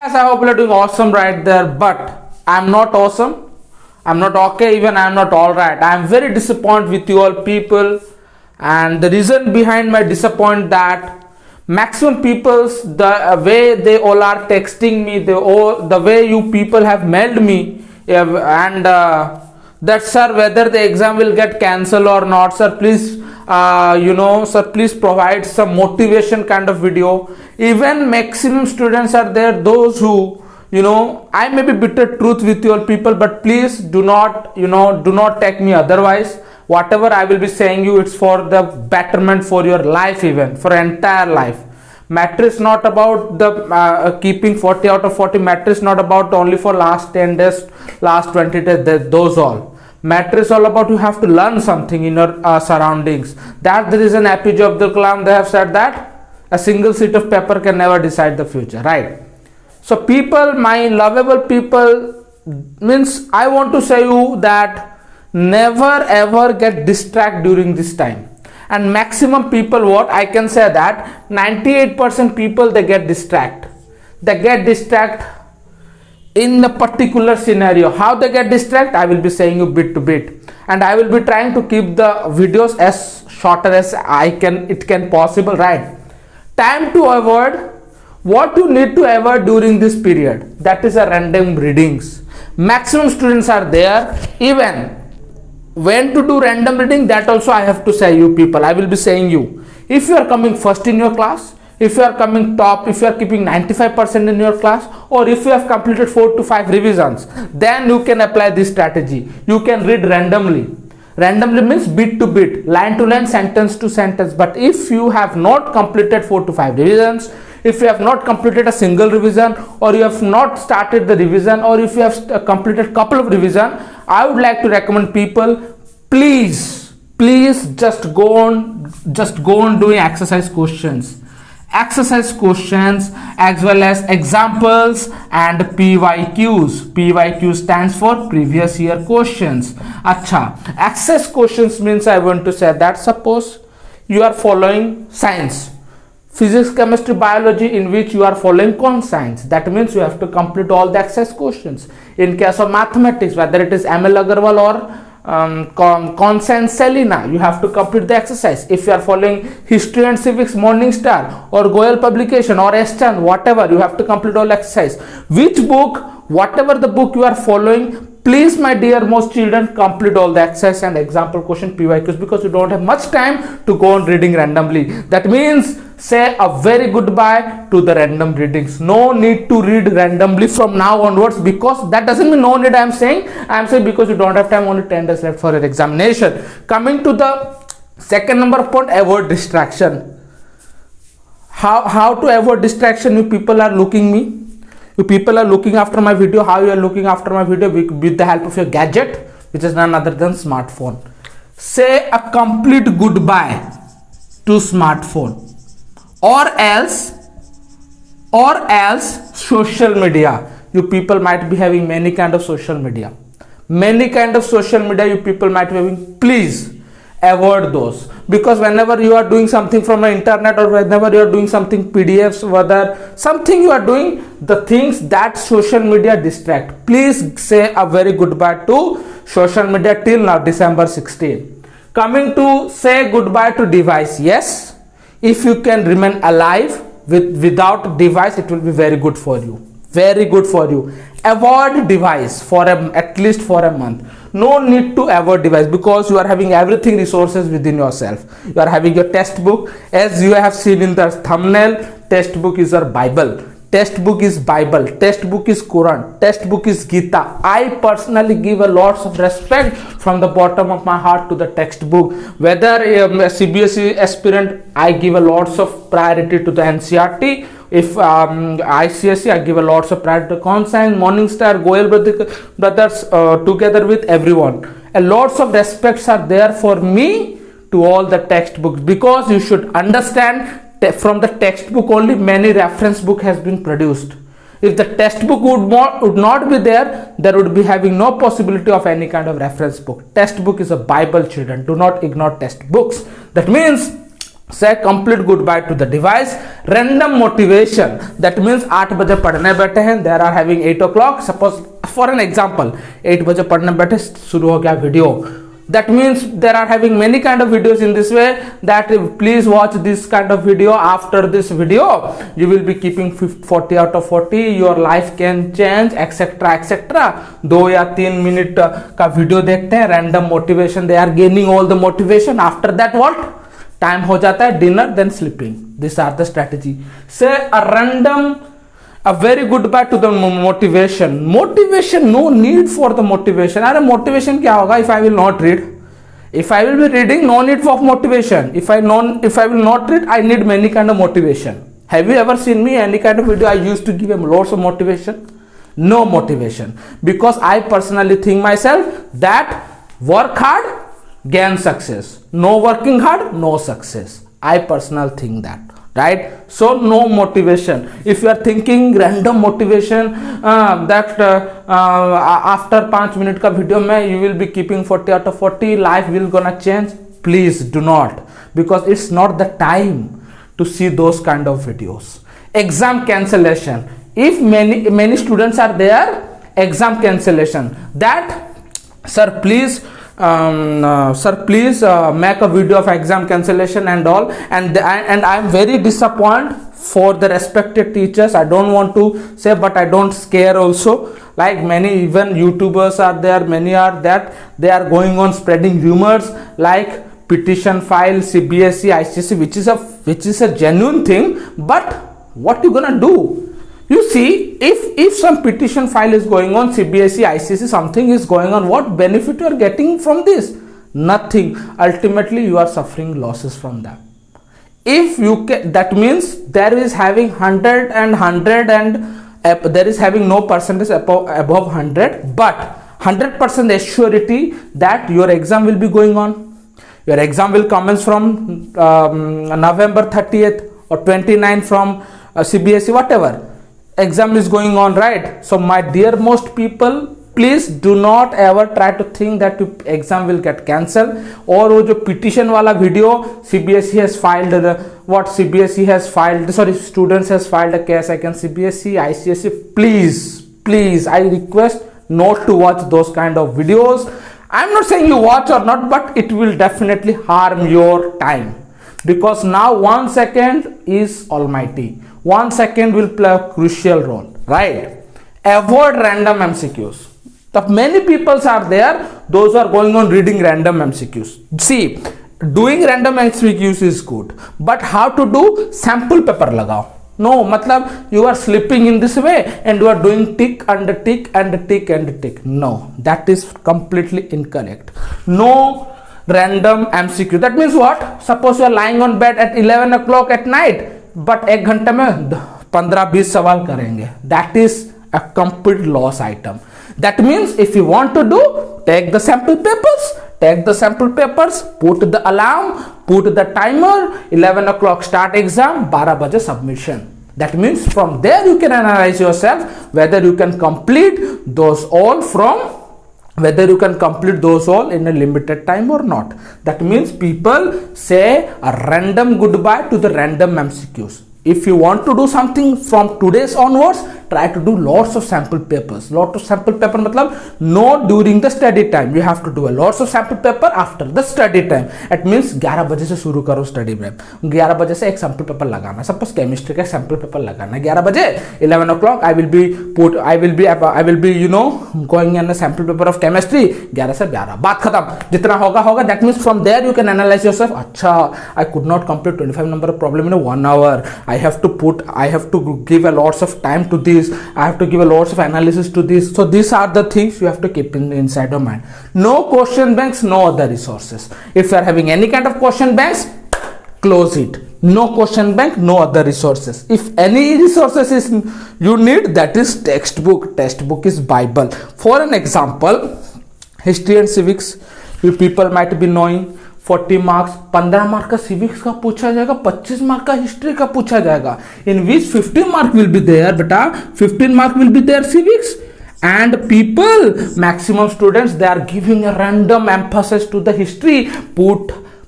Yes, I hope you're doing awesome right there, but I'm not awesome. I'm not okay, even I'm not alright. I'm very disappointed with you all people, and the reason behind my disappointment that maximum people's the way they all are texting me, the way you people have mailed me, and that sir whether the exam will get cancelled or not, sir please sir please provide some motivation kind of video. Even maximum students are there, those who I may be bitter truth with you all people, but please do not do not take me otherwise. Whatever I will be saying you, it's for the betterment for your life, even for entire life. Matter is not about the keeping 40 out of 40. Matter is not about only for last 10 days, last 20 days, those all. Matter is all about you have to learn something in your surroundings. That's the reason APJ Abdul Kalam, they have said that a single sheet of paper can never decide the future, right? So people, my lovable people, means I want to say you that never ever get distracted during this time. And maximum people, what I can say that 98% people, they get distracted. They get distracted in a particular scenario. How they get distracted, I will be saying you bit to bit, and I will be trying to keep the videos as shorter as it can possible, right? Time to avoid, what you need to avoid during this period, that is a random readings. Maximum students are there. Even when to do random reading, that also I have to say you people, I will be saying you, if you are coming first in your class, if you are coming top, if you are keeping 95% in your class, or if you have completed 4 to 5 revisions, then you can apply this strategy. You can read randomly. Randomly means bit to bit, line to line, sentence to sentence. But if you have not completed 4 to 5 revisions, if you have not completed a single revision, or you have not started the revision, or if you have completed couple of revision, I would like to recommend people, please just go on doing exercise questions as well as examples and PYQ stands for previous year questions. Acha, exercise questions means I want to say that suppose you are following science, physics, chemistry, biology, in which you are following conscience, that means you have to complete all the exercise questions. In case of mathematics, whether it is ML Agarwal or Conscience Selina, you have to complete the exercise. If you are following history and civics, Morning Star or Goel publication or Eastern, whatever, you have to complete all exercise. Which book, whatever the book you are following, please my dear most children, complete all the exercise and example question PYQs, because you don't have much time to go on reading randomly. That means say a very goodbye to the random readings. No need to read randomly from now onwards, because that doesn't mean no need. I am saying because you don't have time, only 10 days left for your examination. Coming to the second number point, avoid distraction. How to avoid distraction? You people are looking me. You people are looking after my video. How you are looking after my video? With the help of your gadget, which is none other than smartphone. Say a complete goodbye to smartphone, or else social media. You people might be having many kind of social media. You people might be having. Please avoid those, because whenever you are doing something from the internet, or whenever you are doing something PDFs, whether something you are doing, the things that social media distract, please say a very goodbye to social media till now, December 16. Coming to say goodbye to device. Yes, if you can remain alive without device, it will be very good for you, avoid device for at least for a month. No need to avoid device, because you are having everything resources within yourself. You are having your textbook, as you have seen in the thumbnail. Textbook is your Bible. Textbook is Bible. Textbook is Quran. Textbook is Gita. I personally give a lots of respect from the bottom of my heart to the textbook. Whether a CBSE aspirant, I give a lots of priority to the NCERT. If ICSE, I give a lots of priority to Conscience, Morning Star, Goel brothers, together with everyone. A lots of respects are there for me to all the textbooks, because you should understand from the textbook only many reference book has been produced. If the textbook would not be there, there would be having no possibility of any kind of reference book. Textbook is a Bible, children. Do not ignore textbooks. That means say complete goodbye to the device. Random motivation, that means 8 बजे पढ़ने बैठे हैं, they are having 8 o'clock, suppose for an example 8 बजे पढ़ने बैठे, शुरू हो गया video. That means there are having many kind of videos in this way, that please watch this kind of video. After this video you will be keeping 40 out of 40, your life can change, etc etc. 2 या 3 minute का video देखते हैं, random motivation, they are gaining all the motivation. After that what time हो जाता है, dinner, then sleeping. This are the strategy. Say a random, a very goodbye to the motivation. Motivation, no need for the motivation. अरे motivation क्या होगा if I will not read? If I will be reading, no need for motivation. If I will not read, I need many kind of motivation. Have you ever seen me any kind of video I used to give him lots of motivation? No motivation, because I personally think myself that work hard, gain success. No working hard, no success. I personally think that. Right? So no motivation. If you are thinking random motivation, that after 5 minute का video में you will be keeping 40 out of 40, life will gonna change, please do not, because it's not the time to see those kind of videos. Exam cancellation, if many students are there, exam cancellation, that sir please make a video of exam cancellation and all, and I am very disappointed for the respected teachers. I don't want to say, but I don't scare also, like many even YouTubers are there, many are that they are going on spreading rumors like petition file CBSE ICSE, which is a genuine thing, but what you gonna do? You see, if some petition file is going on, CBSE, ICSE, something is going on, what benefit you are getting from this? Nothing. Ultimately, you are suffering losses from that. If you that means there is having 100 and there is having no percentage above 100, but 100% surety that your exam will be going on. Your exam will commence from November 30th or 29th from CBSE, whatever. Exam is going on, right? So my dear most people, please do not ever try to think that your exam will get cancelled. और वो जो petition वाला video, CBSE has filed students has filed a case against CBSE, ICSE. Please, I request not to watch those kind of videos. I'm not saying you watch or not, but it will definitely harm your time, because now 1 second is almighty. 1 second will play a crucial role, right? Avoid random MCQs. The many people are there, those are going on reading random MCQs. See, doing random MCQs is good, but how to do? Sample paper लगाओ. No, मतलब you are sleeping in this way and you are doing tick and tick and tick and tick. No, that is completely incorrect. No random MCQ. That means what? Suppose you are lying on bed at 11 o'clock at night, but 1 घंटे में 15-20 सवाल करेंगे. That is a complete loss item. That means if you want to do, take the sample papers, put the alarm, put the timer, 11 o'clock start exam, 12 बजे submission. That means from there you can analyze yourself whether you can complete those all in a limited time or not. That means people say a random goodbye to the random MCQs. If you want to do something from today's onwards, try to do lots of sample papers. Lots of sample paper मतलब not during the study time. You have to do a lots of sample paper after the study time. It means 11 बजे से शुरू करो study में. 11 बजे से एक sample paper लगाना. Suppose chemistry का sample paper लगाना. 11 बजे 11 o'clock I will be going in a sample paper of chemistry. 11 से 12 बात खत्म. जितना होगा. That means from there you can analyze yourself. अच्छा, I could not complete 25 number of problem in 1 hour. I have to give a lots of time to this. I have to give a lots of analysis to this. So these are the things you have to keep inside your mind. No question banks, no other resources. If you are having any kind of question banks, close it. No question bank, no other resources. If any resources is you need, that is textbook. Textbook is Bible. For an example, history and civics, you people might be knowing 40 marks, 15 mark का civics का पूछा जाएगा, 25 mark का history का पूछा जाएगा. In which 15 mark will be there बेटा, 15 mark will be there civics. And people, maximum students, they are giving a random emphasis to the history.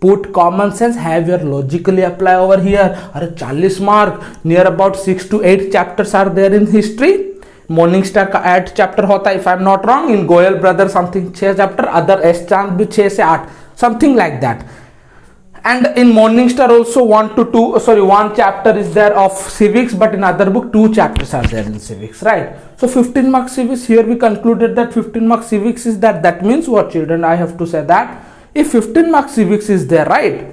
put common sense, have your logically apply over here. अरे 40 mark, near about 6 to 8 chapters are there in history. Morning star का 8 chapter होता है if I am not wrong, in Goyal brother something 6 chapter, other S चांद भी 6 से 8, something like that. And in Morning Star also 1 chapter is there of civics, but in other book 2 chapters are there in civics, right? So 15 mark civics, here we concluded that 15 mark civics is that. That means what, children? I have to say that if 15 mark civics is there, right,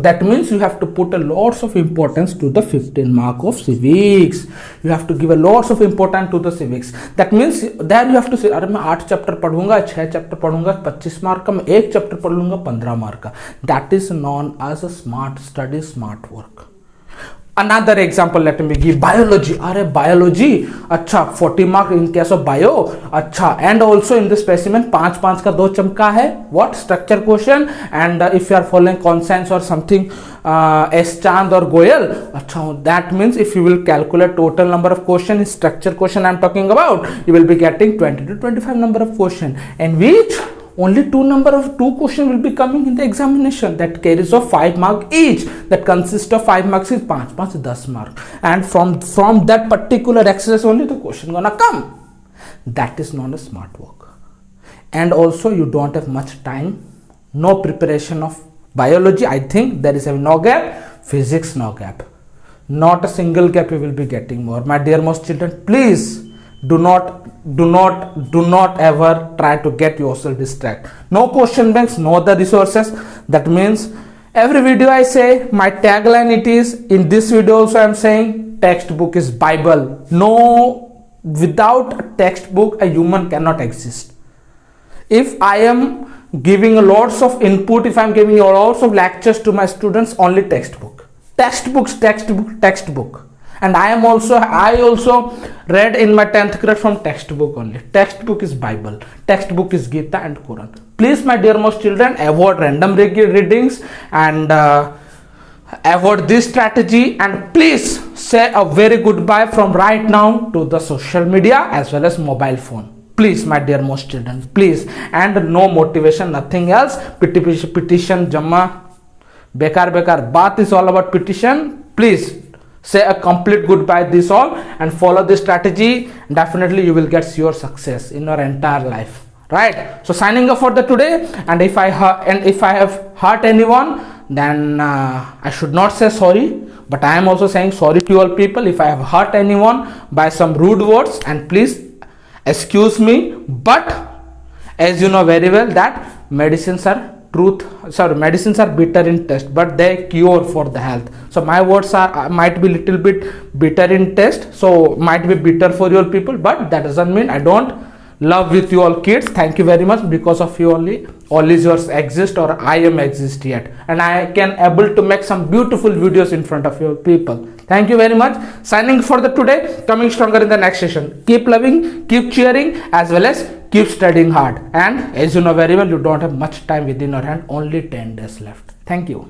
that means you have to put a lots of importance to the 15 mark of civics. You have to give a lots of importance to the civics. That means there you have to say, अरे मैं 8 chapter पढ़ूंगा, 6 chapter पढ़ूंगा 25 mark का, मैं 1 chapter पढ़ लूंगा 15 mark का. That is known as a smart study, smart work. Another example let me give, biology. अरे biology अच्छा 40 mark in case of bio, अच्छा, and also in the specimen 5 का 2 चमका है, what structure question, and if you are following conscience or something S Chand or Goyal, अच्छा, that means if you will calculate total number of question, structure question I am talking about, you will be getting 20 to 25 number of question, and which only 2 questions will be coming in the examination, that carries of 5 mark each, that consists of 5 marks is 5 10 mark, and from that particular exercise only the question gonna come. That is known as smart work. And also you don't have much time, no preparation of biology, I think there is a no gap, physics no gap, not a single gap you will be getting more. My dear most children, please do not ever try to get yourself distracted. No question banks, no other resources. That means every video I say, my tagline it is, in this video also I am saying, textbook is Bible. No, without a textbook a human cannot exist. If I am giving lots of input, if I am giving lots of lectures to my students, only textbook, and I also read in my 10th grade from textbook only. Textbook is Bible, textbook is Gita and Quran. Please my dear most children, avoid random readings and avoid this strategy, and please say a very goodbye from right now to the social media as well as mobile phone. Please my dear most children, please. And no motivation, nothing else. Petition Jamma bekar baat is all about petition. Please say a complete goodbye this all and follow this strategy. Definitely you will get your success in your entire life, right? So signing off for the today, and if I have hurt anyone, then I should not say sorry, but I am also saying sorry to all people if I have hurt anyone by some rude words, and please excuse me. But as you know very well that medicines are bitter in taste, but they cure for the health. So my words might be little bit bitter in taste, so might be bitter for your people, but that doesn't mean I don't love with you all kids. Thank you very much. Because of you only all is yours exist, or I am exist yet, and I can able to make some beautiful videos in front of your people. Thank you very much. Signing for the today, coming stronger in the next session. Keep loving, keep cheering, as well as keep studying hard. And as you know very well, you don't have much time within your hand, only 10 days left. Thank you.